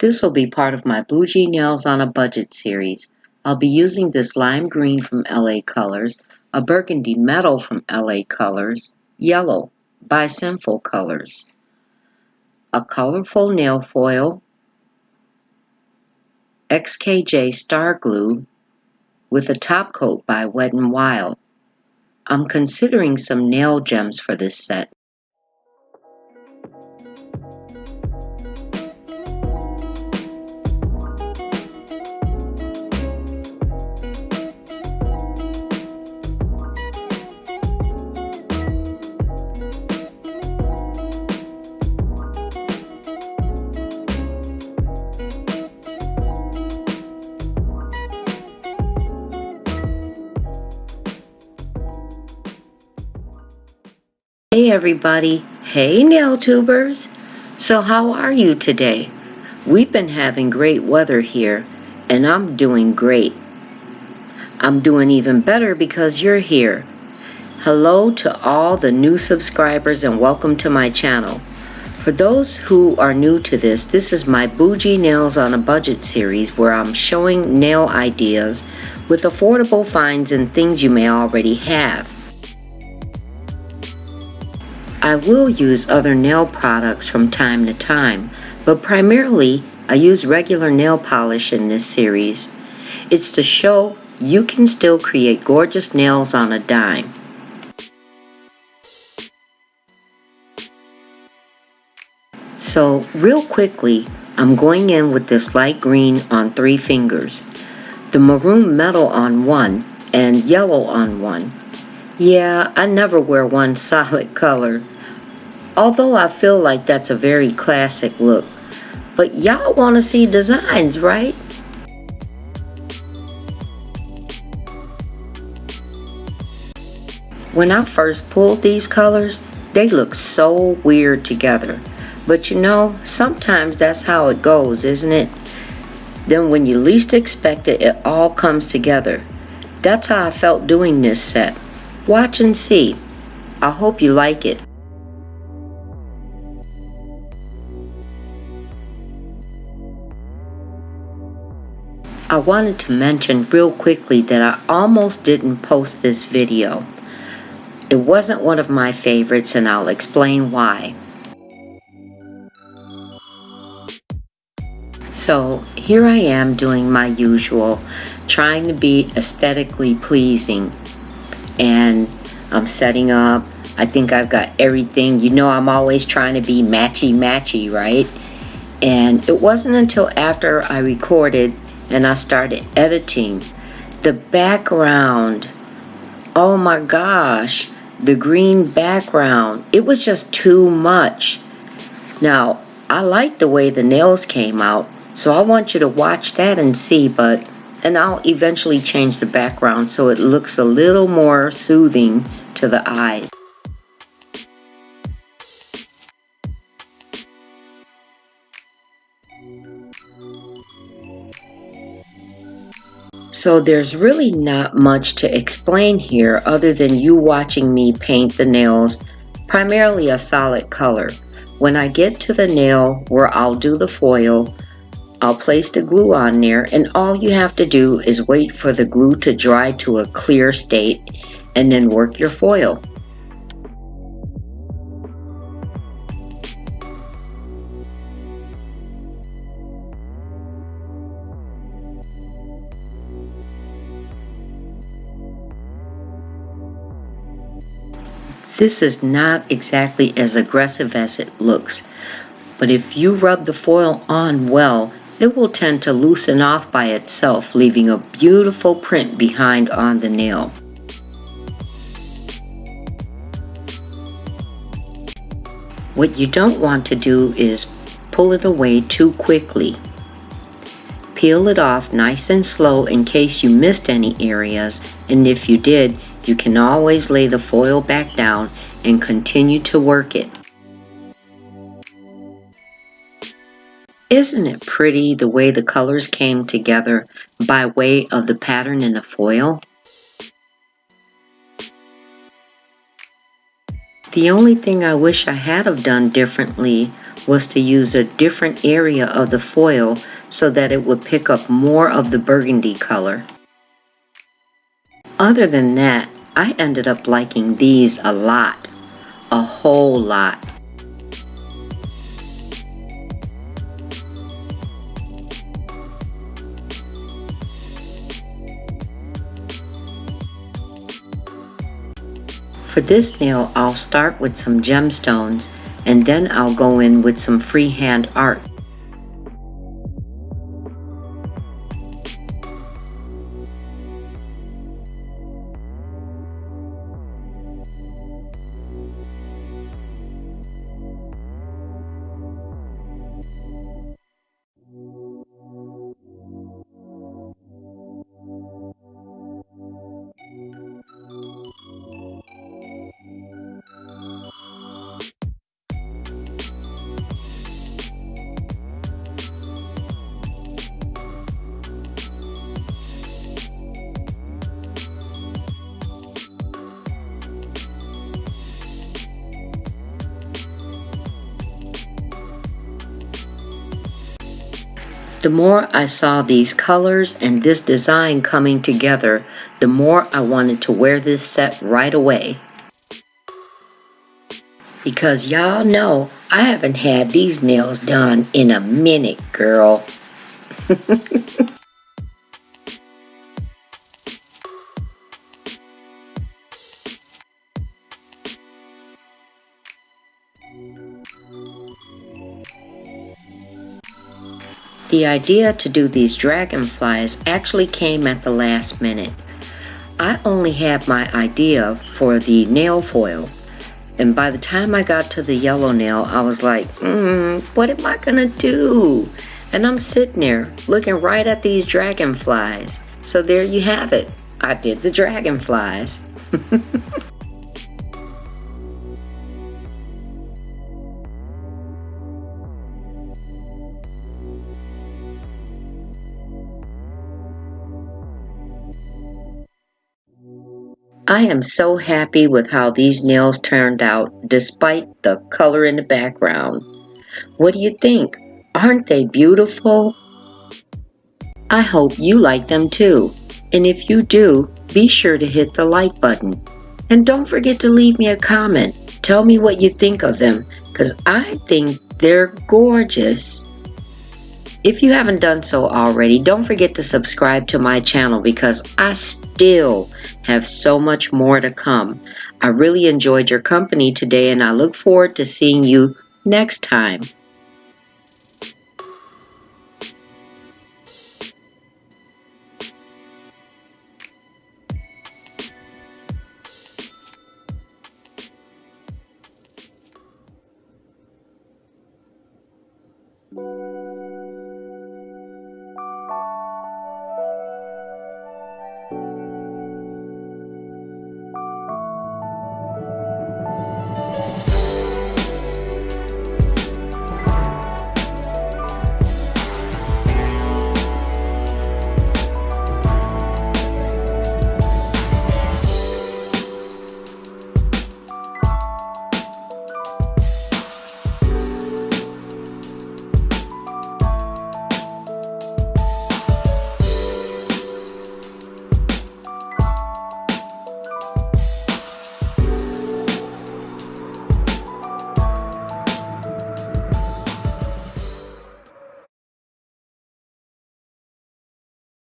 This will be part of my BOUJEE Nails on a Budget series. I'll be using this lime green from LA Colors, a burgundy metal from LA Colors, yellow by Sinful Colors, a colorful nail foil, XKJ Star Glue with a top coat by Wet n Wild. I'm considering some nail gems for this set. Hey everybody, hey NailTubers! So how are you today? We've been having great weather here, and I'm doing great. I'm doing even better because you're here. Hello to all the new subscribers and welcome to my channel. For those who are new to this is my BOUJEE Nails on a Budget series where I'm showing nail ideas with affordable finds and things you may already have. I will use other nail products from time to time, but primarily I use regular nail polish in this series. It's to show you can still create gorgeous nails on a dime. So real quickly, I'm going in with this light green on 3 fingers, the maroon metal on 1, and yellow on 1. Yeah, I never wear one solid color, although I feel like that's a very classic look. But y'all want to see designs, right? When I first pulled these colors, they look so weird together. But you know, sometimes that's how it goes, isn't it? Then when you least expect it, it all comes together. That's how I felt doing this set. Watch and see. I hope you like it. I wanted to mention real quickly that I almost didn't post this video. It wasn't one of my favorites, and I'll explain why. So here I am doing my usual, trying to be aesthetically pleasing, and I'm setting up. I think I've got everything. You know, I'm always trying to be matchy, right? And it wasn't until after I recorded and I started editing the background. Oh my gosh, the green background. It was just too much. Now, I like the way the nails came out, so I want you to watch that and see, and I'll eventually change the background so it looks a little more soothing to the eyes. So there's really not much to explain here other than you watching me paint the nails, primarily a solid color. When I get to the nail where I'll do the foil, I'll place the glue on there, and all you have to do is wait for the glue to dry to a clear state and then work your foil. This is not exactly as aggressive as it looks, but if you rub the foil on well, it will tend to loosen off by itself, leaving a beautiful print behind on the nail. What you don't want to do is pull it away too quickly. Peel it off nice and slow in case you missed any areas, and if you did, you can always lay the foil back down and continue to work it. Isn't it pretty the way the colors came together by way of the pattern in the foil? The only thing I wish I had have done differently was to use a different area of the foil so that it would pick up more of the burgundy color. Other than that, I ended up liking these a lot, a whole lot. For this nail, I'll start with some gemstones and then I'll go in with some freehand art. The more I saw these colors and this design coming together, the more I wanted to wear this set right away. Because y'all know I haven't had these nails done in a minute, girl. The idea to do these dragonflies actually came at the last minute. I only had my idea for the nail foil, and by the time I got to the yellow nail, I was like, what am I gonna do? And I'm sitting there looking right at these dragonflies. So there you have it. I did the dragonflies. I am so happy with how these nails turned out despite the color in the background. What do you think? Aren't they beautiful? I hope you like them too. And if you do, be sure to hit the like button. And don't forget to leave me a comment. Tell me what you think of them, because I think they're gorgeous. If you haven't done so already, don't forget to subscribe to my channel because I still have so much more to come. I really enjoyed your company today and I look forward to seeing you next time.